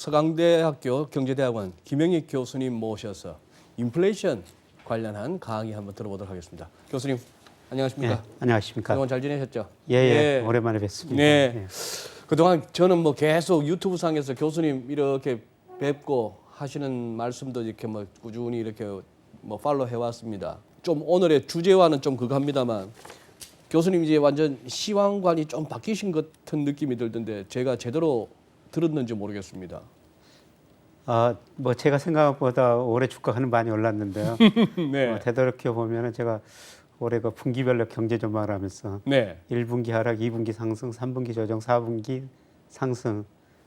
서강대학교 경제대학원 김영익 교수님 모셔서 인플레이션 관련한 강의 한번 들어보도록 하겠습니다. 교수님 안녕하십니까? 네, 안녕하십니까? 그동안 잘 지내셨죠? 예, 오랜만에 뵙습니다. 네. 예. 그동안 저는 뭐 계속 유튜브 상에서 교수님 이렇게 뵙고 하시는 말씀도 이렇게 뭐 꾸준히 이렇게 뭐 팔로우 해왔습니다. 좀 오늘의 주제와는 좀 그겁니다만 교수님 이제 완전 시황관이 좀 바뀌신 것 같은 느낌이 들던데 제가 제대로 들었는지 모르겠습니다. 뭐 제가 생각보다 올해 주가는 많이 올랐는데요. 네. 되돌이켜 보면은 제가 올해 그 분기별로 경제 전망을 하면서 네. 1분기 하락, 2분기 상승, 3분기 조정, 4분기 상승,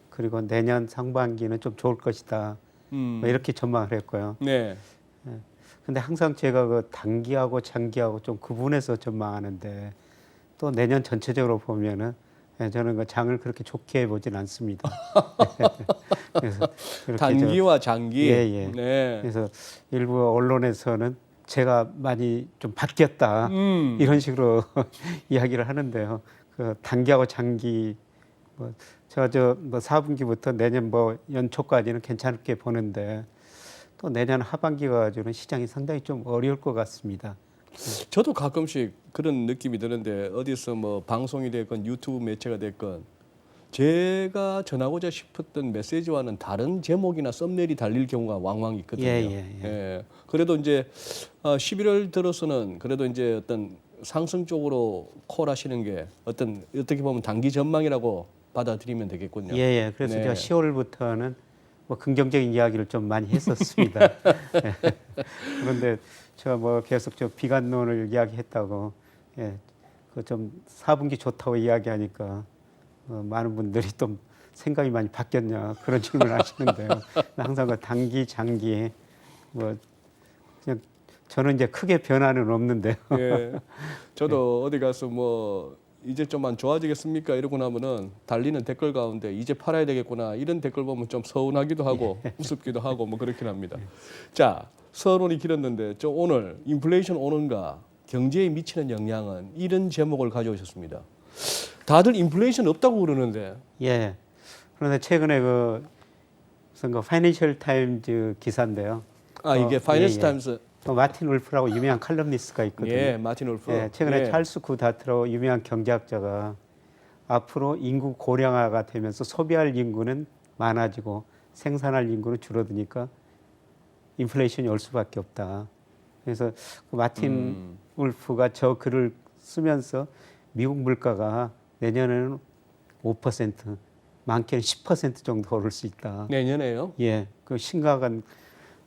그리고 내년 상반기는 좀 좋을 것이다. 뭐 이렇게 전망을 했고요. 네. 근데 항상 제가 그 단기하고 장기하고 좀 구분해서 전망하는데 또 내년 전체적으로 보면은 저는 그 장을 그렇게 좋게 보진 않습니다. 그래서 단기와 장기. 예. 네. 그래서 일부 언론에서는 제가 많이 좀 바뀌었다 이런 식으로 이야기를 하는데요. 그 단기하고 장기 뭐 제가 뭐 4분기부터 내년 뭐 연초까지는 괜찮게 보는데 또 내년 하반기 가지고는 시장이 상당히 좀 어려울 것 같습니다. 저도 가끔씩 그런 느낌이 드는데 어디서 뭐 방송이 됐건 유튜브 매체가 됐건 제가 전하고자 싶었던 메시지와는 다른 제목이나 썸네일이 달릴 경우가 왕왕 있거든요. 예. 그래도 이제 11월 들어서는 그래도 이제 어떤 상승 쪽으로 콜하시는 게 어떻게 보면 단기 전망이라고 받아들이면 되겠군요. 예. 그래서 네. 제가 10월부터는 뭐 긍정적인 이야기를 좀 많이 했었습니다. 그런데 제가 뭐 계속 저 비관론을 이야기했다고, 그 좀 4분기 좋다고 이야기하니까 많은 분들이 좀 생각이 많이 바뀌었냐 그런 질문을 하시는데요. 항상 그 단기, 장기 뭐 그냥 저는 이제 크게 변화는 없는데요. 예. 저도 어디 가서 뭐 이제 좀만 좋아지겠습니까? 이러고 나면은 달리는 댓글 가운데 이제 팔아야 되겠구나 이런 댓글 보면 좀 서운하기도 하고 우습기도 하고 뭐 그렇긴 합니다. 자, 서론이 길었는데 저 오늘 인플레이션 오는가 경제에 미치는 영향은 이런 제목을 가져오셨습니다. 다들 인플레이션 없다고 그러는데. 예. 그런데 최근에 무슨 파이낸셜 타임즈 기사인데요. 이게 파이낸셜 타임스. 마틴 울프라고 유명한 칼럼니스트가 있거든요. 예, 마틴 울프. 예, 최근에 찰스 구다트라고 유명한 경제학자가 앞으로 인구 고령화가 되면서 소비할 인구는 많아지고 생산할 인구는 줄어드니까 인플레이션이 올 수밖에 없다. 그래서 그 마틴 울프가 저 글을 쓰면서 미국 물가가 내년에는 5%, 많게는 10% 정도 오를 수 있다. 내년에요? 예, 그 심각한.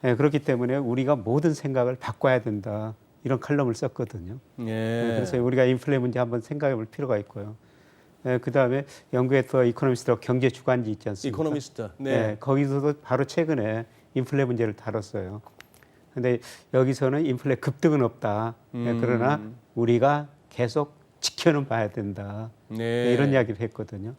그렇기 때문에 우리가 모든 생각을 바꿔야 된다. 이런 칼럼을 썼거든요. 예. 그래서 우리가 인플레 문제 한번 생각해 볼 필요가 있고요. 그 다음에 영국의 또 이코노미스트라고 경제 주간지 있지 않습니까? 이코노미스트. 네. 거기서도 바로 최근에 인플레 문제를 다뤘어요. 근데 여기서는 인플레 급등은 없다. 그러나 우리가 계속 지켜는 봐야 된다. 네. 이런 이야기를 했거든요.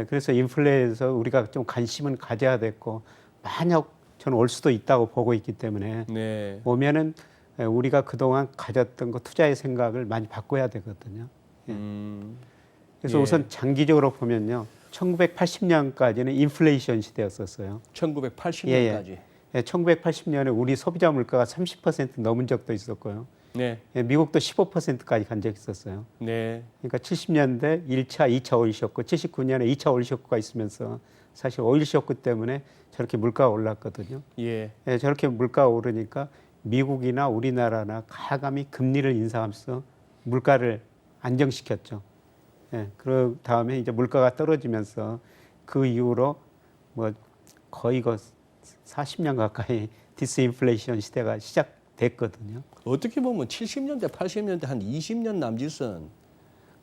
그래서 인플레에서 우리가 좀 관심은 가져야 됐고 만약 저는 올 수도 있다고 보고 있기 때문에 네. 오면은 우리가 그동안 가졌던 거 투자의 생각을 많이 바꿔야 되거든요. 그래서 우선 장기적으로 보면요. 1980년까지는 인플레이션 시대였었어요. 1980년까지. 1980년에 우리 소비자 물가가 30% 넘은 적도 있었고요. 네. 미국도 15%까지 간 적이 있었어요. 네. 그러니까 70년대 1차, 2차 오일 쇼크, 79년에 2차 오일 쇼크가 있으면서 사실 오일 쇼크 때문에 저렇게 물가가 올랐거든요. 예. 저렇게 물가가 오르니까 미국이나 우리나라나 가감히 금리를 인상하면서 물가를 안정시켰죠. 그 다음에 이제 물가가 떨어지면서 그 이후로 뭐 거의 40년 가까이 디스인플레이션 시대가 시작됐거든요. 어떻게 보면 70년대, 80년대 한 20년 남짓은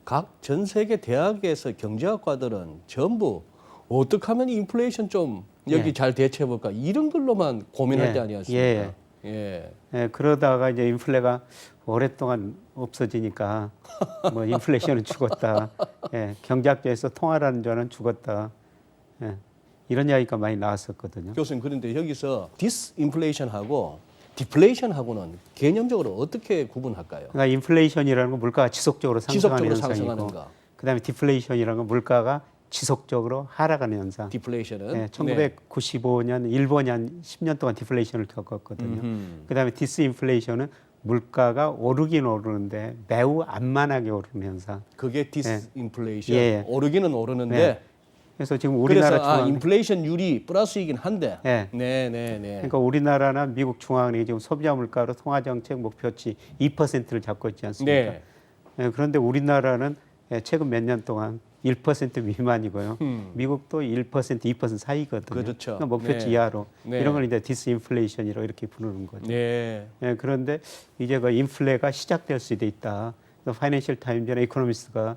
각 전 세계 대학에서 경제학과들은 전부 어떻게 하면 인플레이션 좀 여기 잘 대처해 볼까 이런 걸로만 고민할 때 아니었습니까? 그러다가 이제 인플레가 오랫동안 없어지니까 뭐 인플레이션은 죽었다. 경제학자에서 통화라는 자는 죽었다. 이런 이야기가 많이 나왔었거든요. 교수님 그런데 여기서 디스인플레이션하고 디플레이션하고는 개념적으로 어떻게 구분할까요? 그러니까 인플레이션이라는 건 물가가 지속적으로 상승하는 현상이고, 상승하는가. 그다음에 디플레이션이라는 건 물가가 지속적으로 하락하는 현상. 디플레이션은 예, 1995년 일본이 한 10년 동안 디플레이션을 겪었거든요. 그다음에 디스인플레이션은 물가가 오르긴 오르는데 매우 안만하게 오르는 현상. 그게 디스인플레이션. 예. 오르기는 오르는데 네. 그래서 지금 우리나라 그래서 중앙 인플레이션율이 플러스이긴 한데. 예. 네. 그러니까 우리나라나 미국 중앙은행이 지금 소비자 물가로 통화 정책 목표치 2%를 잡고 있지 않습니까? 네. 예, 그런데 우리나라는 최근 몇 년 동안 1% 미만이고요. 미국도 1%, 2% 사이거든요. 그렇죠. 그러니까 목표치 네. 이하로 네. 이런 걸 이제 디스인플레이션이라고 이렇게 부르는 거죠. 네. 예, 그런데 이제 그 인플레가 시작될 수도 있다. 파이낸셜 타임즈나 이코노미스트가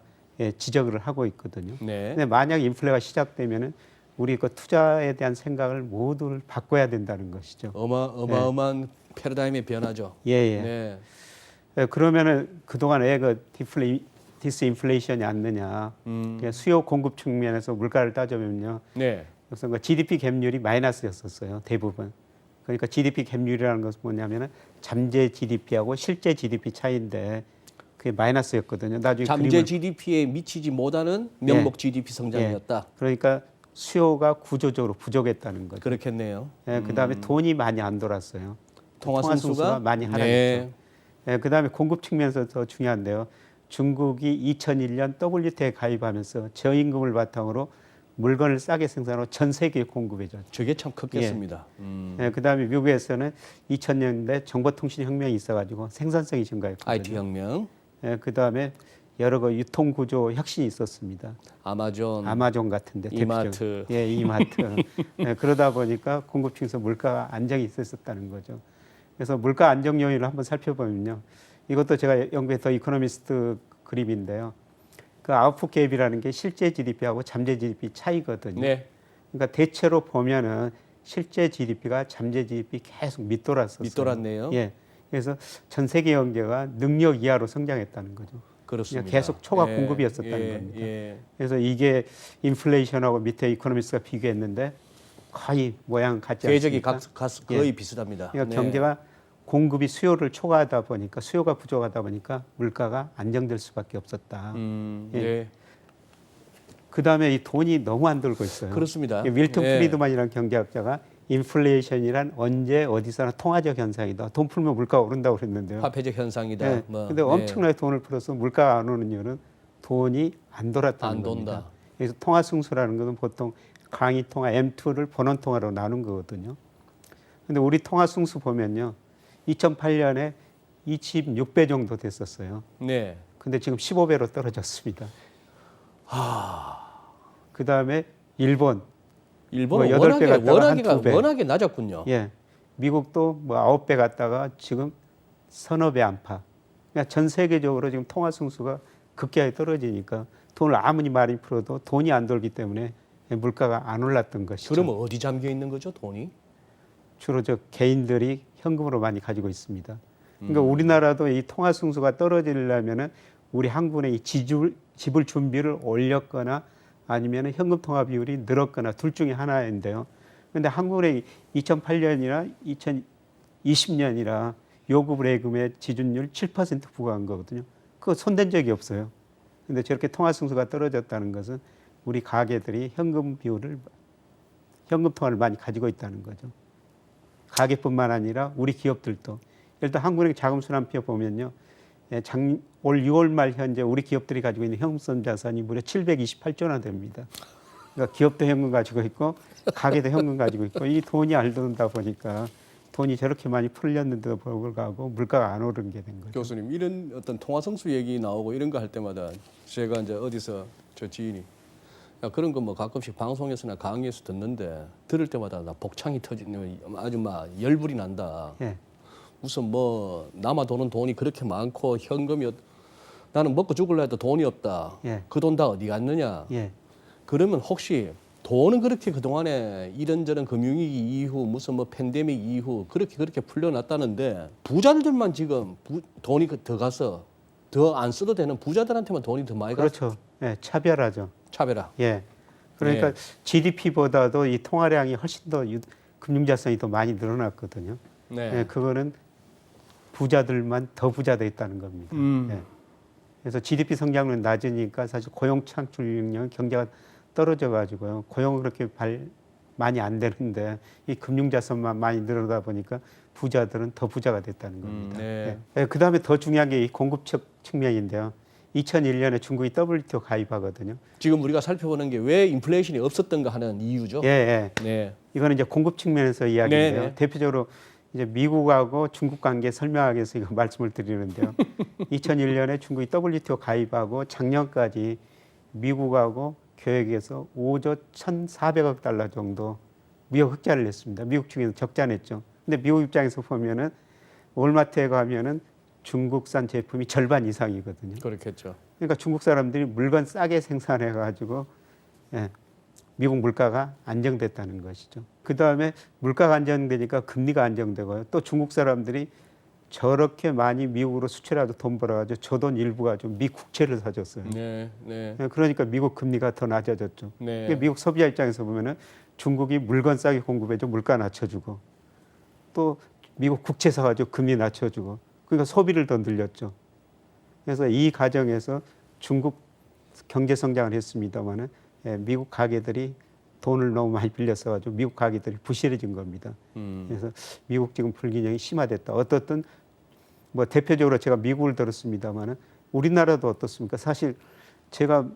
지적을 하고 있거든요. 네. 근데 만약 인플레가 시작되면은 우리 그 투자에 대한 생각을 모두를 바꿔야 된다는 것이죠. 어마어마한 패러다임의 변화죠. 예. 네. 그러면은 그동안 왜 그 디스인플레이션이 안 느냐? 그냥 수요 공급 측면에서 물가를 따져보면요. 네. 그래서 그 GDP 갭률이 마이너스였었어요. 대부분. 그러니까 GDP 갭률이라는 것은 뭐냐면은 잠재 GDP하고 실제 GDP 차이인데 그게 마이너스였거든요. 나중에 잠재 GDP에 미치지 못하는 명목 GDP 성장이었다. 그러니까 수요가 구조적으로 부족했다는 거죠. 그렇겠네요. 그다음에 돈이 많이 안 돌았어요. 통화 통화 순수가 순수가 많이 하락했죠. 그다음에 공급 측면에서 더 중요한데요. 중국이 2001년 WTO에 가입하면서 저임금을 바탕으로 물건을 싸게 생산하고 전 세계에 공급해줬죠. 저게 참 컸겠습니다. 그다음에 미국에서는 2000년대 정보통신혁명이 있어가지고 생산성이 증가했거든요. IT 혁명, 그다음에 여러 그 유통구조 혁신이 있었습니다. 아마존 같은데 이마트. 이마트. 그러다 보니까 공급층에서 물가 안정이 있었다는 거죠. 그래서 물가 안정 요인을 한번 살펴보면요. 이것도 제가 연구했던 이코노미스트 그림인데요. 그 아웃풋 갭이라는 게 실제 GDP하고 잠재 GDP 차이거든요. 네. 그러니까 대체로 보면은 실제 GDP가 잠재 GDP 계속 밑돌았었어요. 밑돌았네요. 예. 그래서 전 세계 경제가 능력 이하로 성장했다는 거죠. 그렇습니다. 계속 초과 공급이었었다는 겁니다. 그래서 이게 인플레이션하고 밑에 이코노미스트가 비교했는데 거의 모양 같지 궤적이 않습니까? 거의 비슷합니다. 그러니까 경제가 공급이 수요를 초과하다 보니까 수요가 부족하다 보니까 물가가 안정될 수밖에 없었다. 네. 그다음에 이 돈이 너무 안 돌고 있어요. 그렇습니다. 밀턴 프리드만이라는 경제학자가 인플레이션이란 언제 어디서나 통화적 현상이다. 돈 풀면 물가가 오른다고 그랬는데요. 화폐적 현상이다. 근데 엄청나게 돈을 풀어서 물가가 안 오는 이유는 돈이 안 돌았다는 안 겁니다. 돈다. 그래서 통화 승수라는 것은 보통 강의 통화 M2를 번원 통화로 나눈 거거든요. 근데 우리 통화 승수 보면요. 2008년에 26배 정도 됐었어요. 네. 근데 지금 15배로 떨어졌습니다. 그다음에 일본은 뭐 8배 갔다가 한 2배. 워낙에 낮았군요. 미국도 뭐 9배 갔다가 지금 서너 배 안팎. 그러니까 전 세계적으로 지금 통화 승수가 급격하게 떨어지니까 돈을 아무리 많이 풀어도 돈이 안 돌기 때문에 물가가 안 올랐던 것이죠. 그러면 어디 잠겨 있는 거죠, 돈이? 주로 저 개인들이 현금으로 많이 가지고 있습니다. 그러니까 우리나라도 이 통화 승수가 떨어지려면은 우리 한국의 이 지불 준비를 올렸거나 아니면 현금 통화 비율이 늘었거나 둘 중에 하나인데요. 그런데 한국의 2008년이나 2020년이라 요금 예금의 지준율 7% 부과한 거거든요. 그거 손댄 적이 없어요. 근데 저렇게 통화 승수가 떨어졌다는 것은 우리 가게들이 현금 통화를 많이 가지고 있다는 거죠. 가게뿐만 아니라 우리 기업들도. 일단 한국은행 자금순환표 보면요. 올 6월 말 현재 우리 기업들이 가지고 있는 현금 자산이 무려 728조 원 됩니다. 그러니까 기업도 현금 가지고 있고 가게도 현금 가지고 있고 이 돈이 안 돈다 보니까 돈이 저렇게 많이 풀렸는데도 불구하고 물가가 안 오른 게 된 거죠. 교수님, 이런 어떤 통화성수 얘기 나오고 이런 거 할 때마다 제가 이제 어디서 저 지인이 야, 그런 거 뭐 가끔씩 방송에서나 강의에서 듣는데 들을 때마다 나 복창이 터지는 아주 막 열불이 난다. 무슨 뭐 남아 도는 돈이 그렇게 많고 현금이 나는 먹고 죽을라 해도 돈이 없다. 그 돈 다 어디 갔느냐. 그러면 혹시 돈은 그렇게 그동안에 이런저런 금융위기 이후 무슨 뭐 팬데믹 이후 그렇게 풀려났다는데 부자들만 지금 돈이 더 가서 더 안 써도 되는 부자들한테만 돈이 더 많이 가서 그렇죠. 차별하죠. 차별화. 그러니까 GDP보다도 이 통화량이 훨씬 더 금융자산이 더 많이 늘어났거든요. 그거는 부자들만 더 부자 돼 있다는 겁니다. 그래서 GDP 성장률은 낮으니까 사실 고용 창출 능력은 경제가 떨어져 가지고요. 고용은 그렇게 많이 안 되는데 이 금융자산만 많이 늘어나다 보니까 부자들은 더 부자가 됐다는 겁니다. 네. 예, 그다음에 더 중요한 게 이 공급적 측면인데요. 2001년에 중국이 WTO 가입하거든요. 지금 우리가 살펴보는 게 왜 인플레이션이 없었던가 하는 이유죠. 예, 예. 네. 이거는 이제 공급 측면에서 이야기인데요. 네, 네. 대표적으로 이제 미국하고 중국 관계 설명하기 위해서 이거 말씀을 드리는데요. 2001년에 중국이 WTO 가입하고 작년까지 미국하고 교역에서 5조 1,400억 달러 정도 무역 흑자를 냈습니다. 미국 측에서 적자 냈죠. 근데 미국 입장에서 보면은 월마트에 가면은 중국산 제품이 절반 이상이거든요. 그렇겠죠. 그러니까 중국 사람들이 물건 싸게 생산해 가지고 예, 미국 물가가 안정됐다는 것이죠. 그 다음에 물가가 안정되니까 금리가 안정되고요. 또 중국 사람들이 저렇게 많이 미국으로 수출하고 돈 벌어가지고 저 돈 일부가 좀 미 국채를 사줬어요. 네, 네, 그러니까 미국 금리가 더 낮아졌죠. 네. 그러니까 미국 소비자 입장에서 보면은 중국이 물건 싸게 공급해줘 물가 낮춰주고 또 미국 국채 사가지고 금리 낮춰주고 그러니까 소비를 더 늘렸죠. 그래서 이 과정에서 중국 경제 성장을 했습니다만은 미국 가게들이 돈을 너무 많이 빌렸어 가지고 미국 가게들이 부실해진 겁니다. 그래서 미국 지금 불균형이 심화됐다. 어떻든 뭐 대표적으로 제가 미국을 들었습니다만은 우리나라도 어떻습니까? 사실 제가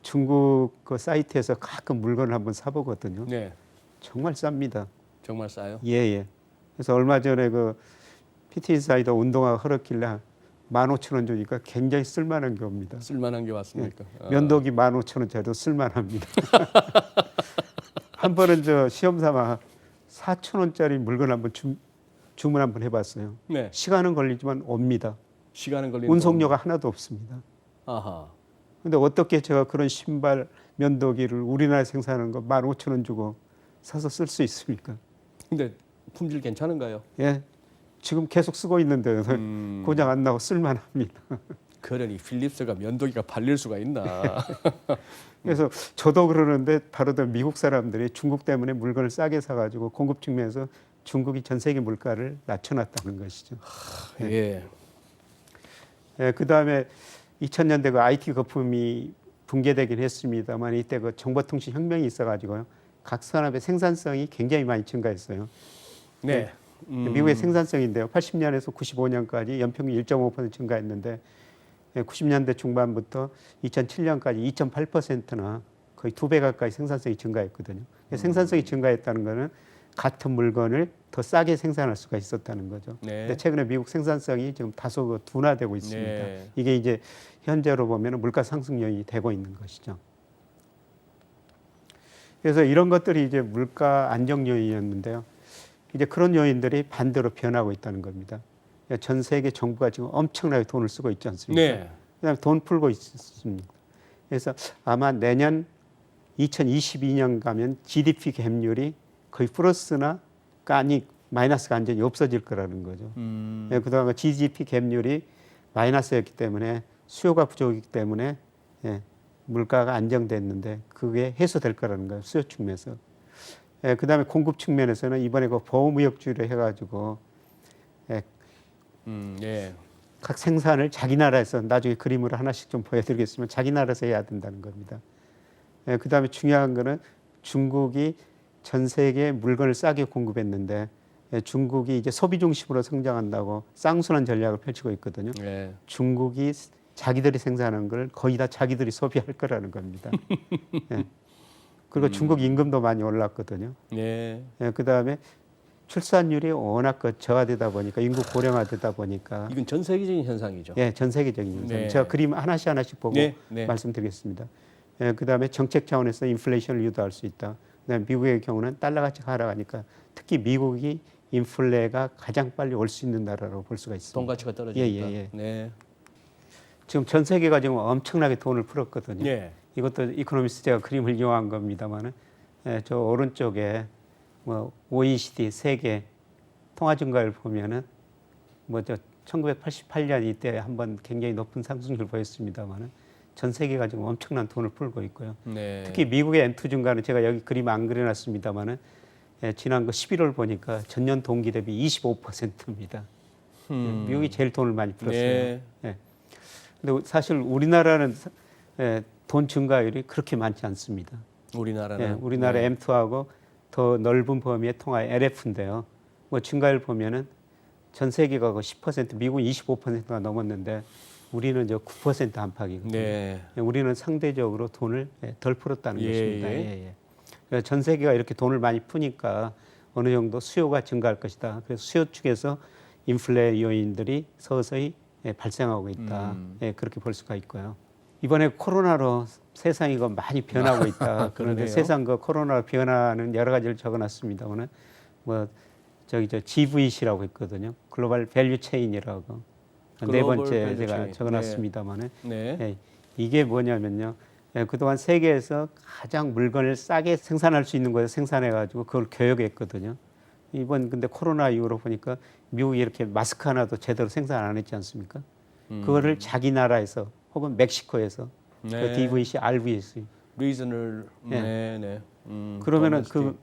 중국 그 사이트에서 가끔 물건을 한번 사보거든요. 네. 정말 쌉니다. 정말 싸요. 예, 예. 그래서 얼마 전에 그 PT 사이더 운동화가 흐르길래 15,000원 주니까 굉장히 쓸만한 게 옵니다. 쓸만한 게 왔습니까? 아. 면도기 15,000원짜리도 쓸만합니다. 한 번은 저 시험 삼아 4,000원짜리 물건 한번 주문 한번 해봤어요. 네. 시간은 걸리지만 옵니다. 시간은 걸리는 운송료가 하나도 없습니다. 아하. 근데 어떻게 제가 그런 신발 면도기를 우리나라에 생산하는 거 15,000원 주고 사서 쓸 수 있습니까? 근데 품질 괜찮은가요? 예. 지금 계속 쓰고 있는데 고장 안 나고 쓸만합니다. 그러니 필립스가 면도기가 팔릴 수가 있나? 그래서 저도 그러는데 바로 더 미국 사람들이 중국 때문에 물건을 싸게 사가지고 공급 측면에서 중국이 전 세계 물가를 낮춰놨다는 것이죠. 예. 예, 그 다음에 2000년대 그 IT 거품이 붕괴되긴 했습니다만 이때 그 정보통신 혁명이 있어가지고요. 각 산업의 생산성이 굉장히 많이 증가했어요. 네. 미국의 생산성인데요. 80년에서 95년까지 연평균 1.5% 증가했는데 90년대 중반부터 2007년까지 2.8%나 거의 2배 가까이 생산성이 증가했거든요. 생산성이 증가했다는 것은 같은 물건을 더 싸게 생산할 수가 있었다는 거죠. 네. 근데 최근에 미국 생산성이 지금 다소 그 둔화되고 있습니다. 네. 이게 이제 현재로 보면 물가 상승 요인이 되고 있는 것이죠. 그래서 이런 것들이 이제 물가 안정 요인이었는데요. 이제 그런 요인들이 반대로 변하고 있다는 겁니다. 전 세계 정부가 지금 엄청나게 돈을 쓰고 있지 않습니까? 네. 그다음에 돈 풀고 있습니다. 그래서 아마 내년 2022년 가면 GDP 갭률이 거의 플러스나 아니 마이너스가 완전히 없어질 거라는 거죠. 그동안 GDP 갭률이 마이너스였기 때문에 수요가 부족이기 때문에 물가가 안정됐는데 그게 해소될 거라는 거예요. 수요 측면에서. 그다음에 공급 측면에서는 이번에 그 보호무역주의를 해가지고 예. 각 생산을 자기 나라에서 나중에 그림으로 하나씩 좀 보여드리겠지만 자기 나라에서 해야 된다는 겁니다. 그다음에 중요한 거는 중국이 전 세계에 물건을 싸게 공급했는데 중국이 이제 소비 중심으로 성장한다고 쌍순환 전략을 펼치고 있거든요. 예. 중국이 자기들이 생산한 걸 거의 다 자기들이 소비할 거라는 겁니다. 그리고 중국 임금도 많이 올랐거든요. 예. 그다음에 출산율이 워낙 저하되다 보니까 인구 고령화되다 보니까 이건 전 세계적인 현상이죠. 전 세계적인 현상. 네. 제가 그림 하나씩 보고 네, 네. 말씀드리겠습니다. 그다음에 정책 차원에서 인플레이션을 유도할 수 있다. 그다음에 미국의 경우는 달러 가치가 하락하니까 특히 미국이 인플레가 가장 빨리 올 수 있는 나라로 볼 수가 있습니다. 돈 가치가 떨어지니까. 예. 네. 지금 전 세계가 지금 엄청나게 돈을 풀었거든요. 예. 이것도 이코노미스트 제가 그림을 이용한 겁니다만은 저 오른쪽에 뭐 OECD 세계 통화 증가율 보면은 뭐 저 1988년 이때 한번 굉장히 높은 상승률을 보였습니다만은 전 세계가 지금 엄청난 돈을 풀고 있고요. 네. 특히 미국의 M2 증가는 제가 여기 그림 안 그려놨습니다만은 지난 그 11월 보니까 전년 동기 대비 25%입니다. 미국이 제일 돈을 많이 풀었어요. 네. 근데 사실 우리나라는 돈 증가율이 그렇게 많지 않습니다. 우리나라는 우리나라 네. M2하고 더 넓은 범위의 통화 LF인데요. 뭐 증가율 보면은 전 세계가 10%, 미국은 25%가 넘었는데 우리는 이제 9% 안팎이거든요. 네. 우리는 상대적으로 돈을 덜 풀었다는 예, 것입니다. 예. 그래서 전 세계가 이렇게 돈을 많이 푸니까 어느 정도 수요가 증가할 것이다. 그래서 수요 측에서 인플레 요인들이 서서히 발생하고 있다. 그렇게 볼 수가 있고요. 이번에 코로나로 세상이 많이 변하고 있다. 그런데 그러네요. 세상 코로나 변화는 여러 가지를 적어놨습니다만은 뭐 저기 GVC라고 있거든요. 글로벌 밸류 체인이라고 네 글로벌 번째 밸류 제가 체인. 적어놨습니다만은 네. 이게 뭐냐면요. 그동안 세계에서 가장 물건을 싸게 생산할 수 있는 곳에 생산해가지고 그걸 교역했거든요. 이번 근데 코로나 이후로 보니까 미국이 이렇게 마스크 하나도 제대로 생산 안 했지 않습니까? 그거를 자기 나라에서 혹은 멕시코에서 네. DVC, RVC 리저널 예. 네. 그러면은 도메스틱.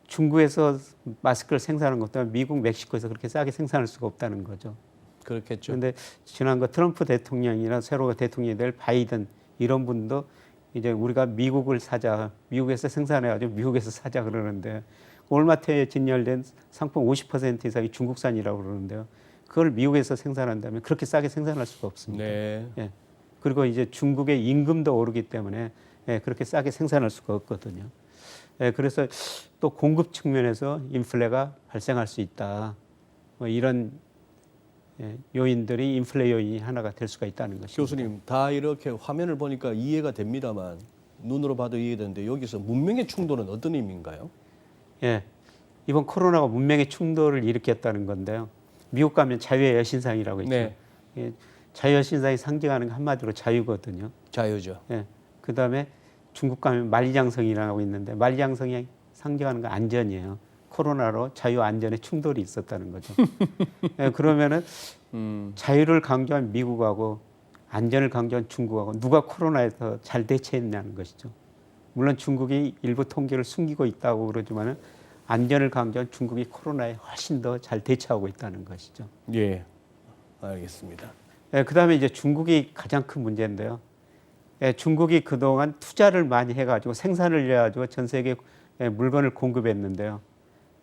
중국에서 마스크를 생산하는 것도 미국, 멕시코에서 그렇게 싸게 생산할 수가 없다는 거죠. 그렇겠죠. 그런데 지난 트럼프 대통령이나 새로 대통령이 될 바이든 이런 분도 이제 우리가 미국을 사자, 미국에서 생산해가지고 미국에서 사자 그러는데 월마트에 진열된 상품 50% 이상이 중국산이라고 그러는데요. 그걸 미국에서 생산한다면 그렇게 싸게 생산할 수가 없습니다. 네. 예. 그리고 이제 중국의 임금도 오르기 때문에 그렇게 싸게 생산할 수가 없거든요. 그래서 또 공급 측면에서 인플레가 발생할 수 있다. 뭐 이런 요인들이 인플레 요인이 하나가 될 수가 있다는 것입니다. 교수님, 다 이렇게 화면을 보니까 이해가 됩니다만 눈으로 봐도 이해되는데 여기서 문명의 충돌은 어떤 의미인가요? 예, 이번 코로나가 문명의 충돌을 일으켰다는 건데요. 미국 가면 자유의 여신상이라고 있죠. 네. 예, 자유 여신상이 상징하는 게 한마디로 자유거든요. 자유죠. 예, 그 다음에 중국 가면 만리장성이라고 있는데 만리장성이 상징하는 건 안전이에요. 코로나로 자유 안전에 충돌이 있었다는 거죠. 예, 그러면은 자유를 강조한 미국하고 안전을 강조한 중국하고 누가 코로나에 더 잘 대처했냐는 것이죠. 물론 중국이 일부 통계를 숨기고 있다고 그러지만은 안전을 강조한 중국이 코로나에 훨씬 더 잘 대처하고 있다는 것이죠. 예. 알겠습니다. 예, 그다음에 이제 중국이 가장 큰 문제인데요. 예, 중국이 그동안 투자를 많이 해가지고 생산을 해가지고 전 세계 물건을 공급했는데요.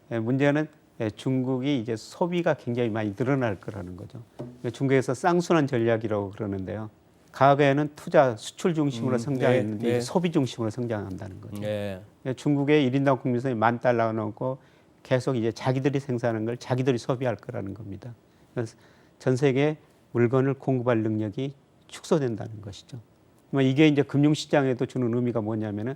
문제는 중국이 이제 소비가 굉장히 많이 늘어날 거라는 거죠. 중국에서 쌍순환 전략이라고 그러는데요. 과거에는 투자, 수출 중심으로 성장했는데 네. 이제 소비 중심으로 성장한다는 거죠. 네. 중국의 1인당 국민소득이 $10,000가 넘고 계속 이제 자기들이 생산하는 걸 자기들이 소비할 거라는 겁니다. 그래서 전 세계에 물건을 공급할 능력이 축소된다는 것이죠. 이게 이제 금융시장에도 주는 의미가 뭐냐면은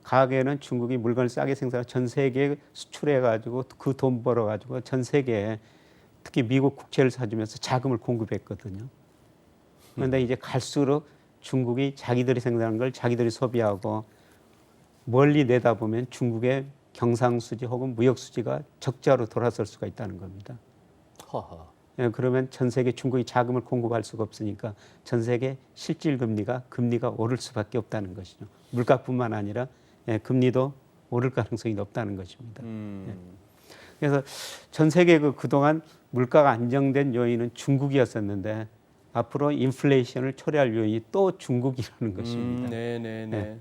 과거에는 중국이 물건을 싸게 생산해서 전 세계에 수출해가지고 그 돈 벌어가지고 전 세계에 특히 미국 국채를 사주면서 자금을 공급했거든요. 그런데 이제 갈수록 중국이 자기들이 생산한 걸 자기들이 소비하고 멀리 내다보면 중국의 경상수지 혹은 무역수지가 적자로 돌아설 수가 있다는 겁니다. 하하. 그러면 전 세계 중국이 자금을 공급할 수가 없으니까 전 세계 실질 금리가 오를 수밖에 없다는 것이죠. 물가뿐만 아니라 금리도 오를 가능성이 높다는 것입니다. 그래서 전 세계 그동안 물가가 안정된 요인은 중국이었었는데 앞으로 인플레이션을 초래할 요인이 또 중국이라는 것입니다. 네네네.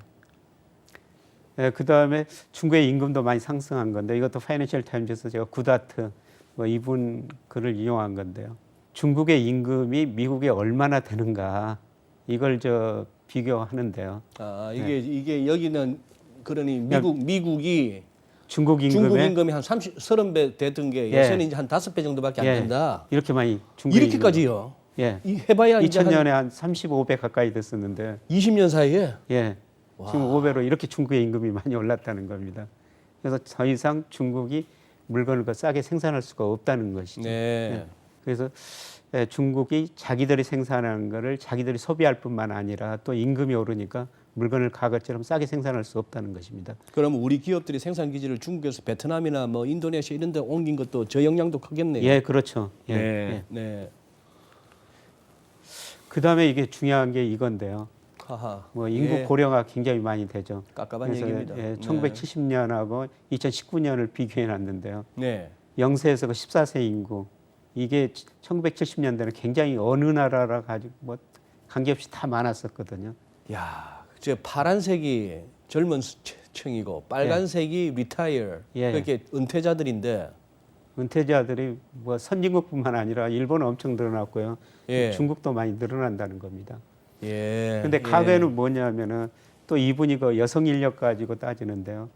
그 다음에 중국의 임금도 많이 상승한 건데 이것도 파이낸셜 타임즈에서 제가 구다트 이분 글을 이용한 건데요. 중국의 임금이 미국에 얼마나 되는가 이걸 비교하는데요. 아 이게 여기는 그러니 미국이 중국 임금이 한 30배 되던 게 요새는 이제 한 5배 정도밖에 안 된다. 이렇게 많이 중국 이렇게까지요. 예. 이 해봐야 이제 2000년에 한 35배 가까이 됐었는데 20년 사이에. 예. 지금 5배로 이렇게 중국의 임금이 많이 올랐다는 겁니다. 그래서 더 이상 중국이 물건을 싸게 생산할 수가 없다는 것이죠. 네. 예. 그래서 중국이 자기들이 생산하는 것을 자기들이 소비할 뿐만 아니라 또 임금이 오르니까 물건을 과거처럼 싸게 생산할 수 없다는 것입니다. 그럼 우리 기업들이 생산 기지를 중국에서 베트남이나 인도네시아 이런 데 옮긴 것도 저 영향도 크겠네요. 예, 그렇죠. 예, 네. 예. 네. 그다음에 이게 중요한 게 이건데요. 하하. 인구 고령화가 굉장히 많이 되죠. 깝깝한 얘기입니다. 1970년하고 2019년을 비교해 놨는데요. 네. 0세에서 14세 인구 이게 1970년대는 굉장히 어느 나라라 가지고 관계없이 다 많았었거든요. 야, 이제 파란색이 젊은 층이고 빨간색이 리타이어 예. 그렇게 은퇴자들인데 은퇴자들이 뭐 선진국뿐만 아니라 일본은 엄청 늘어났고요. 예. 중국도 많이 늘어난다는 겁니다. 예. 근데 가계는 뭐냐면은 또 이분이 그 여성 인력 가지고 따지는데요.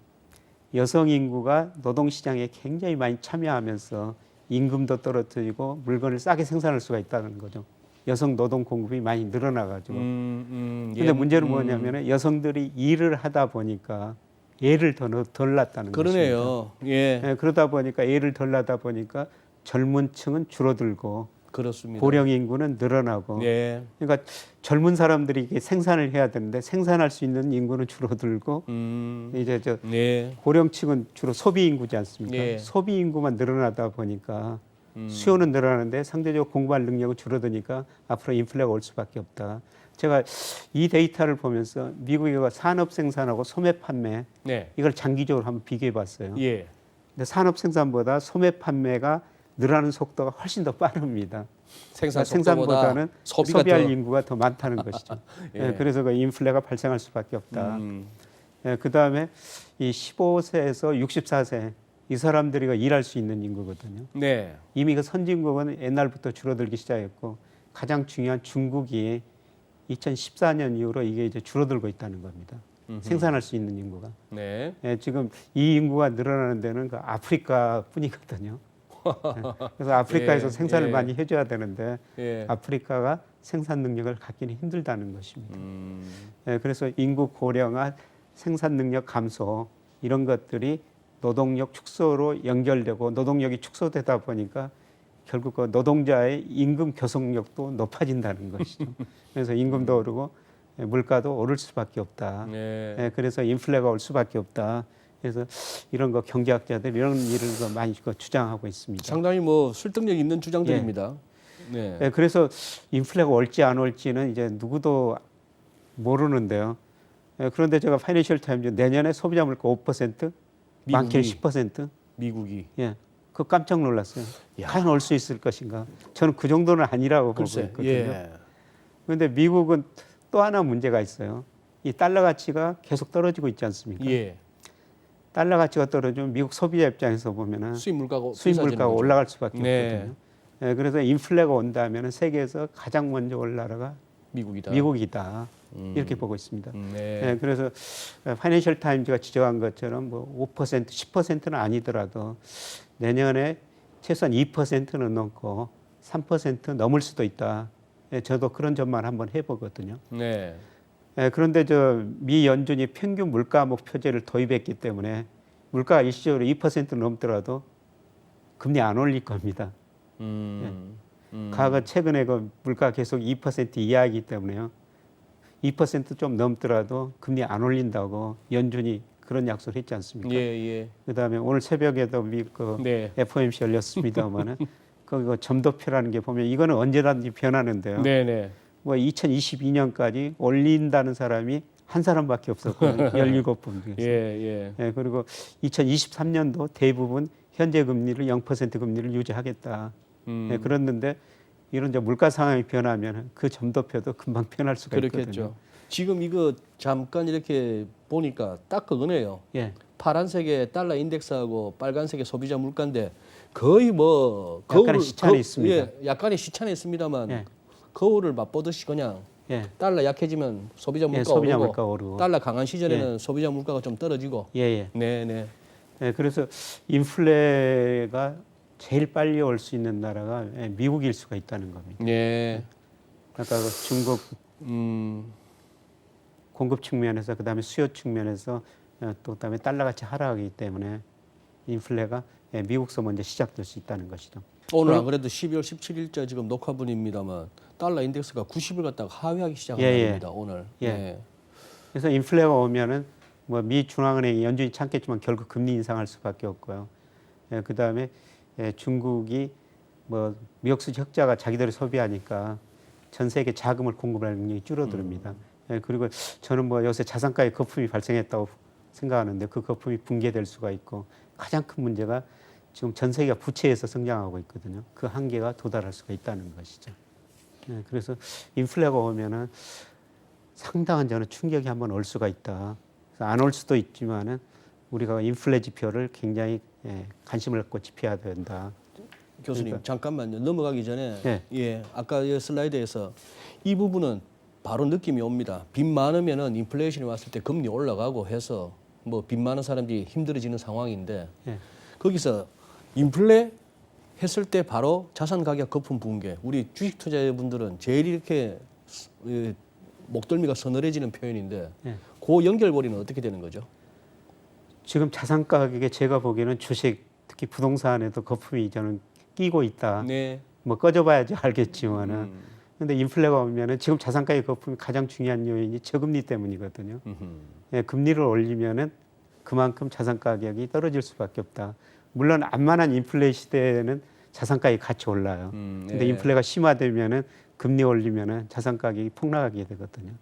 여성 인구가 노동시장에 굉장히 많이 참여하면서 임금도 떨어뜨리고 물건을 싸게 생산할 수가 있다는 거죠. 여성 노동 공급이 많이 늘어나가지고. 근데 문제는 뭐냐면은 여성들이 일을 하다 보니까 애를 덜 낳았다는 것입니다. 그러네요. 예. 예, 그러다 보니까 애를 덜 낳다 보니까 젊은 층은 줄어들고 그렇습니다. 고령 인구는 늘어나고. 예. 그러니까 젊은 사람들이 이게 생산을 해야 되는데 생산할 수 있는 인구는 줄어들고 이제 저 예. 고령층은 주로 소비 인구지 않습니까? 예. 소비 인구만 늘어나다 보니까 수요는 늘어나는데 상대적으로 공부할 능력은 줄어드니까 앞으로 인플레가 올 수밖에 없다. 제가 이 데이터를 보면서 미국이 산업 생산하고 소매 판매 네. 이걸 장기적으로 한번 비교해 봤어요. 예. 근데 산업 생산보다 소매 판매가 늘어나는 속도가 훨씬 더 빠릅니다. 생산 생산보다는 소비가 소비할 더 인구가 더 많다는 것이죠. 예. 예, 그래서 그 인플레가 발생할 수밖에 없다. 음. 예, 그 다음에 이 15세에서 64세 이 사람들이 일할 수 있는 인구거든요. 네. 이미 그 선진국은 옛날부터 줄어들기 시작했고 가장 중요한 중국이 2014년 이후로 이게 이제 줄어들고 있다는 겁니다. 생산할 수 있는 인구가. 네. 예, 지금 이 인구가 늘어나는 데는 그 아프리카 뿐이거든요. 예, 그래서 아프리카에서 예, 생산을 예. 많이 해줘야 되는데 예. 아프리카가 생산 능력을 갖기는 힘들다는 것입니다. 음. 예, 그래서 인구 고령화, 생산 능력 감소 이런 것들이 노동력 축소로 연결되고 노동력이 축소되다 보니까 결국 그 노동자의 임금 교섭력도 높아진다는 것이죠. 그래서 임금도 오르고 물가도 오를 수밖에 없다. 네. 예, 그래서 인플레가 올 수밖에 없다. 그래서 이런 거 경제학자들 이런 일을 많이 주장하고 있습니다. 상당히 뭐 설득력 있는 주장들입니다. 네. 예, 그래서 인플레가 올지 안 올지는 이제 누구도 모르는데요. 예, 그런데 제가 파이낸셜 타임즈 내년에 소비자 물가 5%, 많게는 10%. 미국이. 예, 그 깜짝 놀랐어요. 야. 과연 올 수 있을 것인가? 저는 그 정도는 아니라고 보고 글쎄. 있거든요. 예. 그런데 미국은 또 하나 문제가 있어요. 이 달러 가치가 계속 떨어지고 있지 않습니까? 예. 달러 가치가 떨어지면 미국 소비자 입장에서 보면은 수입 물가가 수입 비싸지는 물가가 거죠. 올라갈 수밖에 네. 없거든요. 예, 그래서 인플레가 온다면 세계에서 가장 먼저 올 나라가 미국이다. 미국이다. 이렇게 보고 있습니다. 네. 예, 그래서 파이낸셜 타임즈가 지적한 것처럼 뭐 5%, 10%는 아니더라도 내년에 최소한 2%는 넘고 3% 넘을 수도 있다. 예, 저도 그런 전망 한번 해보거든요. 네. 예, 그런데 미 연준이 평균 물가 목표제를 도입했기 때문에 물가가 일시적으로 2% 넘더라도 금리 안 올릴 겁니다. 과거 최근에 그 물가 계속 2% 이하이기 때문에요. 2%좀 넘더라도 금리 안 올린다고 연준이 그런 약속을 했지 않습니까? 예, 예. 그다음에 오늘 새벽에도 네. FOMC 열렸습니다만은 그 점도표라는 게 보면 이거는 언제든지 변하는데요. 네, 네. 뭐 2022년까지 올린다는 사람이 한 사람밖에 없었거든요. 17분 중에서. 예, 예. 예, 그리고 2023년도 대부분 현재 금리를 0% 금리를 유지하겠다. 예, 그랬는데 이런 이제 물가 상황이 변하면 그 점도표도 금방 변할 수가 그렇겠죠. 있거든요. 지금 이거 잠깐 이렇게 보니까 딱 그거네요. 예, 파란색의 달러 인덱스하고 빨간색의 소비자 물가인데 거의 뭐 약간의 시차는 있습니다. 예, 약간의 시차는 있습니다만 예. 거울을 맞보듯이 그냥 예, 달러 약해지면 소비자 물가 소비자 오르고, 물가 오르고. 달러 강한 시절에는 소비자 물가가 좀 떨어지고. 예, 예. 네, 네. 예, 그래서 인플레가 제일 빨리 올 수 있는 나라가 미국일 수가 있다는 겁니다. 예. 아까 그 중국 공급 측면에서 그다음에 수요 측면에서 또 그다음에 달러 가치 하락하기 때문에 인플레가 미국서 먼저 시작될 수 있다는 것이죠. 오늘 안 그래도 12월 17일자 지금 녹화분입니다만 달러 인덱스가 90을 갖다가 하회하기 시작한 예, 예. 겁니다. 오늘. 예. 네. 그래서 인플레가 오면은 뭐 미 중앙은행이 연준이 참겠지만 결국 금리 인상할 수밖에 없고요. 그다음에 중국이 뭐 미역수 흑자가 자기들이 소비하니까 전 세계 자금을 공급할 능력이 줄어듭니다. 그리고 저는 뭐 요새 자산가의 거품이 발생했다고 생각하는데 그 거품이 붕괴될 수가 있고 가장 큰 문제가 지금 전 세계가 부채에서 성장하고 있거든요. 그 한계가 도달할 수가 있다는 것이죠. 그래서 인플레가 오면은 상당한 저는 충격이 한번 올 수가 있다. 안 올 수도 있지만은 우리가 인플레 지표를 굉장히 관심을 갖고 지켜야 된다. 교수님 잠깐만요. 넘어가기 전에 네. 예, 아까 이 슬라이드에서 이 부분은 바로 느낌이 옵니다. 빚 많으면은 인플레이션이 왔을 때 금리 올라가고 해서 뭐 빚 많은 사람들이 힘들어지는 상황인데 예. 거기서 인플레 했을 때 바로 자산 가격 거품 붕괴. 우리 주식 투자자분들은 제일 이렇게 목덜미가 서늘해지는 표현인데 예. 그 연결고리는 어떻게 되는 거죠? 지금 자산 가격에 제가 보기에는 주식 특히 부동산에도 거품이 저는 끼고 있다. 네. 뭐 꺼져봐야지 알겠지만은. 근데 인플레가 오면은 지금 자산 가격 거품이 가장 중요한 요인이 저금리 때문이거든요. 예, 금리를 올리면은 그만큼 자산 가격이 떨어질 수밖에 없다. 물론 안만한 인플레 시대에는 자산 가격이 같이 올라요. 근데 예. 인플레가 심화되면은 금리 올리면은 자산 가격이 폭락하게 되거든요.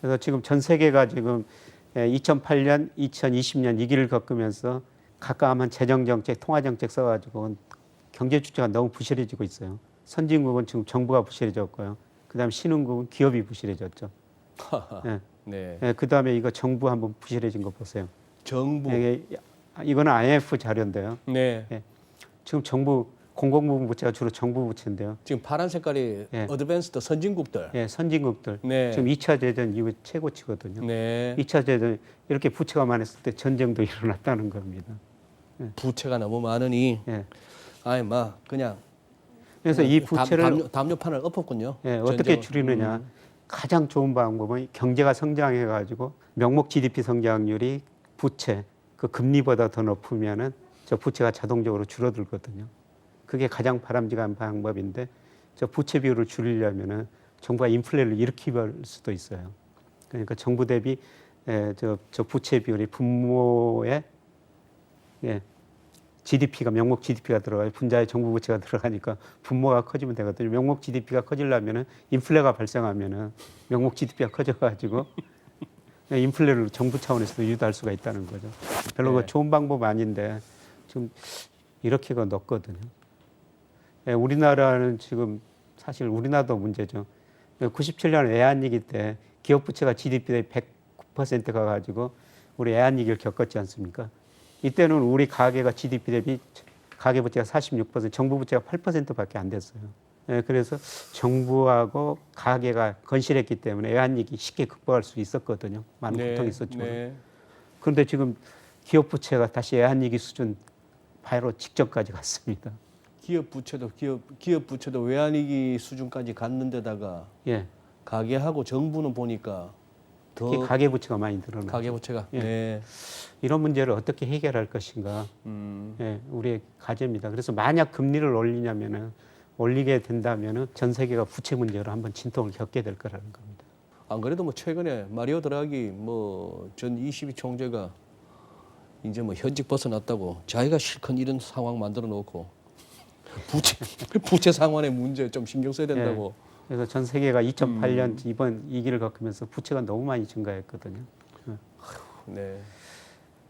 그래서 지금 전 세계가 지금 2008년, 2020년 위기를 겪으면서 가까운 재정 정책, 통화 정책 써가지고 경제 주체가 너무 부실해지고 있어요. 선진국은 지금 정부가 부실해졌고요. 그다음 신흥국은 기업이 부실해졌죠. 예. 네. 예, 그다음에 이거 정부 한번 부실해진 거 보세요. 정부. 이거는 IMF 자료인데요. 네. 예. 지금 정부 공공부문 부채가 주로 정부 부채인데요. 지금 파란 색깔이 예. 어드밴스드 선진국들. 예, 선진국들 네. 지금 2차 대전 이후 최고치거든요. 네. 2차 대전 이렇게 부채가 많았을 때 전쟁도 일어났다는 겁니다. 부채가 너무 많으니 예. 아이 막 그냥 그래서 이 부채를 담요판을 엎었군요. 예, 어떻게 전쟁을. 줄이느냐? 가장 좋은 방법은 경제가 성장해가지고 명목 GDP 성장률이 부채 그 금리보다 더 높으면은 저 부채가 자동적으로 줄어들거든요. 그게 가장 바람직한 방법인데 저 부채 비율을 줄이려면은 정부가 인플레를 일으킬 수도 있어요. 그러니까 정부 대비 저 부채 비율이 분모의 GDP가 명목 GDP가 들어가요. 분자에 정부 부채가 들어가니까 분모가 커지면 되거든요. 명목 GDP가 커지려면은 인플레가 발생하면은 명목 GDP가 커져가지고 인플레를 정부 차원에서도 유도할 수가 있다는 거죠. 별로 네. 좋은 방법 아닌데 지금 이렇게가 높거든요. 우리나라는 지금 사실 우리나라도 문제죠. 97년 외환위기 때 기업 부채가 GDP 대비 100% 가가지고 우리 외환위기를 겪었지 않습니까? 이때는 우리 가계가 GDP 대비 가계 부채가 46%, 정부 부채가 8%밖에 안 됐어요. 그래서 정부하고 가계가 건실했기 때문에 외환위기 쉽게 극복할 수 있었거든요. 많은 고통이 있었지만. 네. 그런데 지금 기업 부채가 다시 외환위기 수준 바로 직전까지 갔습니다. 기업 부채도 외환위기 수준까지 갔는데다가 예. 가계하고 정부는 보니까 특히 더 가계 부채가 많이 늘어나죠. 가계 부채가 예. 네. 이런 문제를 어떻게 해결할 것인가, 우리의 과제입니다. 그래서 만약 금리를 올리게 된다면은 전 세계가 부채 문제로 한번 진통을 겪게 될 거라는 겁니다. 안 그래도 뭐 최근에 마리오 드라기 뭐 전 22 총재가 이제 뭐 현직 벗어났다고 자기가 실컷 이런 상황 만들어 놓고 부채 상환의 문제 좀 신경 써야 된다고. 그래서 전 세계가 2008년 이번 위기를 겪으면서 부채가 너무 많이 증가했거든요. 네.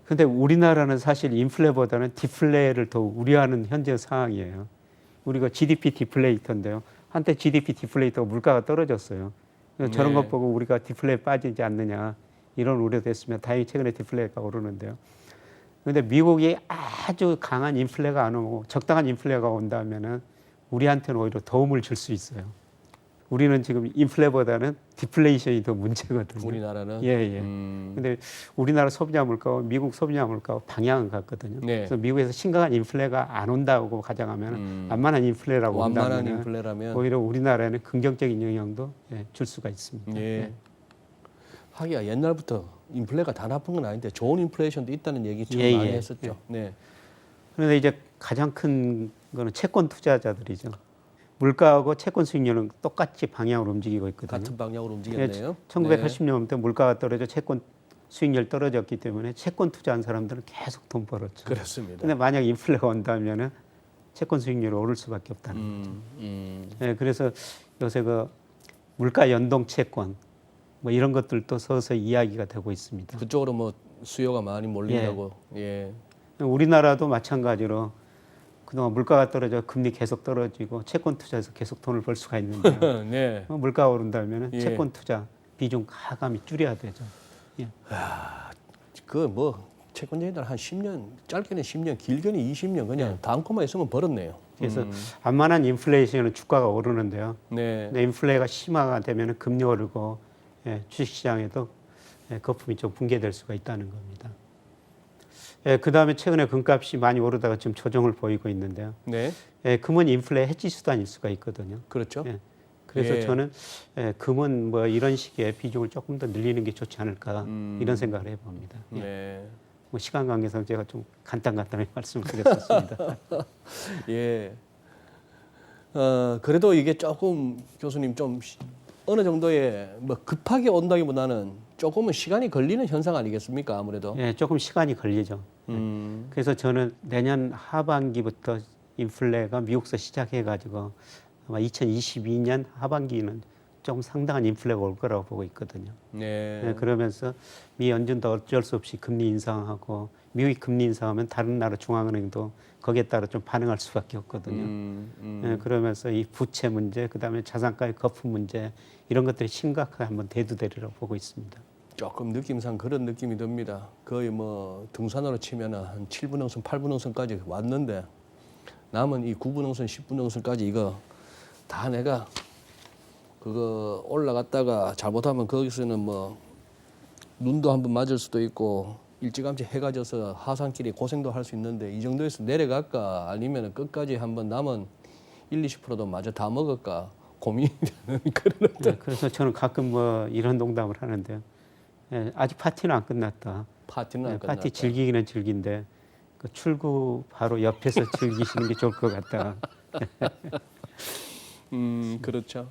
근데 우리나라는 사실 인플레보다는 디플레를 더 우려하는 현재 상황이에요. 우리가 GDP 디플레이터인데요. 한때 GDP 디플레이터가 물가가 떨어졌어요. 그래서 저런 것 보고 우리가 디플레에 빠지지 않느냐 이런 우려도 했으면 다행히 최근에 디플레가 오르는데요. 그런데 미국이 아주 강한 인플레가 안 오고 적당한 인플레가 온다면은 우리한테는 오히려 도움을 줄 수 있어요. 우리는 지금 인플레보다는 디플레이션이 더 문제거든요. 우리나라는. 예. 근데 우리나라 소비자 물가와 미국 소비자 물가와 방향은 같거든요. 네. 그래서 미국에서 심각한 인플레가 안 온다고 가정하면 완만한 인플레라고 완만한 온다면 인플레라면 오히려 우리나라에는 긍정적인 영향도 줄 수가 있습니다. 예. 하기야 옛날부터 인플레가 다 나쁜 건 아닌데 좋은 인플레이션도 있다는 얘기 참 많이 했었죠. 네. 그런데 이제 가장 큰 거는 채권 투자자들이죠. 물가하고 채권 수익률은 똑같이 방향으로 움직이고 있거든요. 같은 방향으로 움직였네요. 1980년대 물가가 떨어져 채권 수익률 떨어졌기 때문에 채권 투자한 사람들은 계속 돈 벌었죠. 그렇습니다. 근데 만약 인플레가 온다면은 채권 수익률이 오를 수밖에 없다는 거죠. 네, 그래서 요새 그 물가 연동 채권 뭐 이런 것들도 서서히 이야기가 되고 있습니다. 그쪽으로 뭐 수요가 많이 몰린다고. 예. 우리나라도 마찬가지로 그동안 물가가 떨어져 금리 계속 떨어지고 채권 투자해서 계속 돈을 벌 수가 있는데 네. 물가가 오른다면 예. 채권 투자 비중 가감히 줄여야 되죠. 예. 그 뭐 채권자들 한 10년, 짧게는 10년, 길게는 20년 그냥 다음 코만 있으면 벌었네요. 그래서 안만한 인플레이션은 주가가 오르는데요. 네. 근데 인플레가 심화가 되면 금리 오르고 주식시장에도 거품이 좀 붕괴될 수가 있다는 겁니다. 그 다음에 최근에 금값이 많이 오르다가 지금 조정을 보이고 있는데요. 네. 금은 인플레 해지 수단일 수가 있거든요. 그렇죠. 예. 그래서 예. 저는 금은 뭐 이런 식의 비중을 조금 더 늘리는 게 좋지 않을까 이런 생각을 해봅니다. 예. 네. 뭐 시간 관계상 제가 좀 간단하게 말씀을 드렸었습니다. 예. 그래도 이게 조금 교수님 좀 어느 정도의 뭐 급하게 온다기보다는 조금은 시간이 걸리는 현상 아니겠습니까? 아무래도. 예, 조금 시간이 걸리죠. 그래서 저는 내년 하반기부터 인플레가 미국서 시작해가지고 아마 2022년 하반기는 좀 상당한 인플레가 올 거라고 보고 있거든요. 네. 네, 그러면서 미 연준도 어쩔 수 없이 금리 인상하고 미국이 금리 인상하면 다른 나라 중앙은행도 거기에 따라 좀 반응할 수밖에 없거든요. 네, 그러면서 이 부채 문제, 그다음에 자산가의 거품 문제 이런 것들이 심각하게 한번 대두되리라고 보고 있습니다. 조금 느낌상 그런 느낌이 듭니다. 거의 뭐 등산으로 치면은 한 7분홍선, 8분홍선까지 왔는데 남은 이 9분홍선, 10분홍선까지 이거 다 내가 그거 올라갔다가 잘못하면 거기서는 뭐 눈도 한번 맞을 수도 있고 일찌감치 해가 져서 하산길에 고생도 할 수 있는데 이 정도에서 내려갈까 아니면 끝까지 한번 남은 1, 20%도 마저 다 먹을까 고민이 되는 그런 어떤 그래서 저는 가끔 뭐 이런 농담을 하는데요. 아직 파티는 안 끝났다. 파티는 안 끝났다. 파티 즐기기는 즐긴데 그 출구 바로 옆에서 즐기시는 게 좋을 것 같다. 그렇죠.